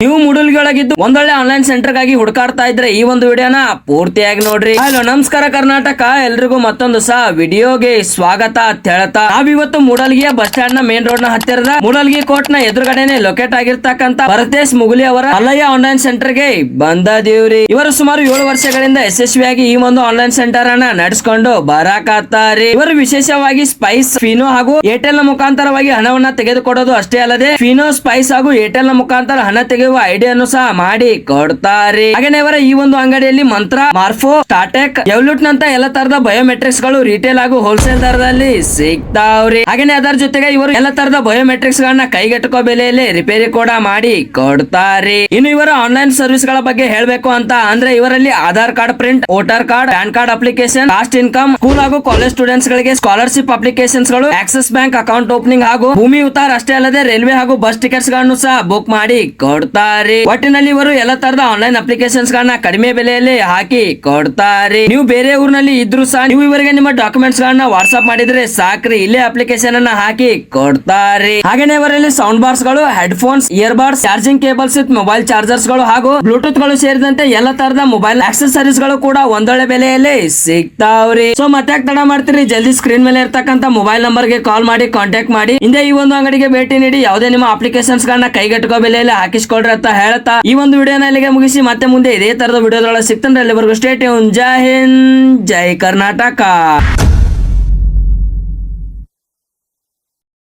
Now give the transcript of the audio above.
ನೀವು ಮೂಡಲ್ಗಿದ್ದು ಒಂದೊಳ್ಳೆ online centre ಗಾಗಿ ಹುಡುಕಾಡ್ತಾ ಇದ್ರೆ ಈ ಒಂದು ವಿಡಿಯೋನ ಪೂರ್ತಿಯಾಗಿ ನೋಡ್ರಿ. ಹಲೋ ನಮಸ್ಕಾರ ಕರ್ನಾಟಕ, ಎಲ್ರಿಗೂ ಮತ್ತೊಂದು ವಿಡಿಯೋಗೆ ಸ್ವಾಗತ ಅಂತ ಹೇಳ್ತಾ ನಾವಿವತ್ತು ಮೂಡಲ್ಗಿಯ ಬಸ್ ಸ್ಟ್ಯಾಂಡ್ ನ ಮೇನ್ ರೋಡ್ ನ ಹತ್ತಿರದ ಮೂಡಲ್ಗಿ ಕೋರ್ಟ್ ನ ಎದುರುಗಡೆನೆ ಲೊಕೇಟ್ ಆಗಿರ್ತಕ್ಕಂತ ಭರತೇಶ್ ಮುಗುಲಿ ಅವರ ಅಲ್ಲಯ್ಯ ಆನ್ಲೈನ್ ಸೆಂಟರ್ ಗೆ ಬಂದದೇವ್ರಿ. ಇವರು ಸುಮಾರು 7 ವರ್ಷಗಳಿಂದ ಯಶಸ್ವಿಯಾಗಿ ಈ ಒಂದು ಆನ್ಲೈನ್ ಸೆಂಟರ್ ಅನ್ನ ನಡೆಸಿಕೊಂಡು ಬರಾಕತ್ತಾರಿ. ಇವರು ವಿಶೇಷವಾಗಿ ಸ್ಪೈಸ್, ಫಿನೋ ಹಾಗೂ ಏರ್ಟೆಲ್ ನ ಮುಖಾಂತರವಾಗಿ ಹಣವನ್ನ ತೆಗೆದುಕೊಡೋದು ಅಷ್ಟೇ ಅಲ್ಲದೆ ಫಿನೋ, ಸ್ಪೈಸ್ ಹಾಗೂ ಏರ್ಟೆಲ್ ನ ಮುಖಾಂತರ ಹಣ ತೆಗೆಯುವ ಐಡಿಯಾನು ಸಹ ಮಾಡಿ ಕೊಡ್ತಾರೆ. ಹಾಗೇನೆ ಇವರ ಈ ಒಂದು ಅಂಗಡಿಯಲ್ಲಿ ಮಂತ್ರ, ಮಾರ್ಫೋ, ಸ್ಟಾರ್ಟೆಕ್, ಎವ್ಲೂಟ್ ನಂತ ಎಲ್ಲ ತರದ ಬಯೋಮೆಟ್ರಿಕ್ಸ್ ಗಳು ರಿಟೇಲ್ ಹಾಗೂ ಹೋಲ್ಸೇಲ್ ದರದಲ್ಲಿ ಸಿಗ್ತಾವ್ರಿ. ಹಾಗೇನೆ ಅದರ ಜೊತೆಗೆ ಇವರು ಎಲ್ಲ ತರದ ಬಯೋಮೆಟ್ರಿಕ್ಸ್ ಗಳನ್ನ ಕೈಗೆಟುಕೋ ಬೆಲೆಯಲ್ಲಿ ರಿಪೇರಿ ಕೂಡ ಮಾಡಿ ಕೊಡ್ತಾರೆ. ಇನ್ನು ಇವರ ಆನ್ಲೈನ್ ಸರ್ವಿಸ್ ಗಳ ಬಗ್ಗೆ ಹೇಳ್ಬೇಕು ಅಂತ ಅಂದ್ರೆ ಇವರಲ್ಲಿ Aadhaar card print, voter card, PAN card application, caste income, school ಹಾಗೂ ಕಾಲೇಜ್ ಸ್ಟೂಡೆಂಟ್ಸ್ ಗಳಿಗೆ ಸ್ಕಾಲರ್ಶಿಪ್ ಅಪ್ಲಿಕೇಶನ್ಸ್ ಗಳು, ಆಕ್ಸಿಸ್ ಬ್ಯಾಂಕ್ ಅಕೌಂಟ್ ಓಪನಿಂಗ್ ಹಾಗೂ ಭೂಮಿ ಉತ್ತಾರ ಅಷ್ಟೇ ಅಲ್ಲದೆ ರೈಲ್ವೆ ಹಾಗೂ ಬಸ್ ಟಿಕೆಟ್ಸ್ ಗಳನ್ನು ಸಹ ಬುಕ್ ಮಾಡಿ ಕೊಡ್ತಾರೆ. ಒಟ್ಟಿನಲ್ಲಿ ಇವರು ಎಲ್ಲ ತರದ ಆನ್ಲೈನ್ ಅಪ್ಲಿಕೇಶನ್ಸ್ ಗಳನ್ನ ಕಡಿಮೆ ಬೆಲೆಯಲ್ಲಿ ಹಾಕಿ ಕೊಡ್ತಾರೆ. ನೀವು ಬೇರೆ ಊರಿನಲ್ಲಿ ಇದ್ರು ಸಹ ನೀವು ಇವರಿಗೆ ನಿಮ್ಮ ಡಾಕ್ಯುಮೆಂಟ್ಸ್ ಗಳನ್ನ ವಾಟ್ಸ್ಆಪ್ ಮಾಡಿದ್ರೆ ಸಾಕ್ರಿ, ಇಲ್ಲೇ ಅಪ್ಲಿಕೇಶನ್ ಅನ್ನ ಹಾಕಿ ಕೊಡ್ತಾರೆ. ಹಾಗೇನೆ ಇವರಲ್ಲಿ ಸೌಂಡ್ ಬಾರ್ಸ್ ಗಳು, headphones, earbuds, charging cables with mobile chargers ಗಳು ಹಾಗೂ ಬ್ಲೂಟೂತ್ ಗಳು ಸೇರಿದಂತೆ ಎಲ್ಲ ತರದ ಮೊಬೈಲ್ ಆಕ್ಸೆಸರೀಸ್ ಗಳು ಕೂಡ ಒಂದೊಳ್ಳೆ ಬೆಲೆಯಲ್ಲಿ ಸಿಗ್ತಾವ್ರಿ. ಸೊ ಮತ್ತೆ ತಡ ಮಾಡ್ತೀರಿ, ಜಲ್ದಿ ಸ್ಕ್ರೀನ್ ಮೇಲೆ ಇರ್ತಕ್ಕಂತ ಮೊಬೈಲ್ ನಂಬರ್ ಗೆ ಕಾಲ್ ಮಾಡಿ ಕಾಂಟ್ಯಾಕ್ಟ್ ಮಾಡಿ ಹಿಂದೆ ಈ ಒಂದು ಅಂಗಡಿಗೆ ಭೇಟಿ ನೀಡಿ ಯಾವುದೇ ನಿಮ್ಮ ಅಪ್ಲಿಕೇಶನ್ಸ್ ಗಳನ್ನ ಕೈಗೆಟುಕೋ ಬೆಲೆಯಲ್ಲಿ ಹಾಕಿಸ್ಕೊಳ್ರಿ ಅಂತ ಹೇಳ್ತಾ ಈ ಒಂದು ವಿಡಿಯೋನ ಇಲ್ಲಿಗೆ ಮುಗಿಸಿ ಮತ್ತೆ ಮುಂದೆ ಇದೇ ತರದ ವಿಡಿಯೋದೊಳಗೆ ಸಿಗ್ತಾನೆ. ಅಲ್ಲಿವರೆಗೂ ಸ್ಟೇ ಟ್ಯೂನ್. ಜೈ ಹಿಂದ್, ಜೈ ಕರ್ನಾಟಕ.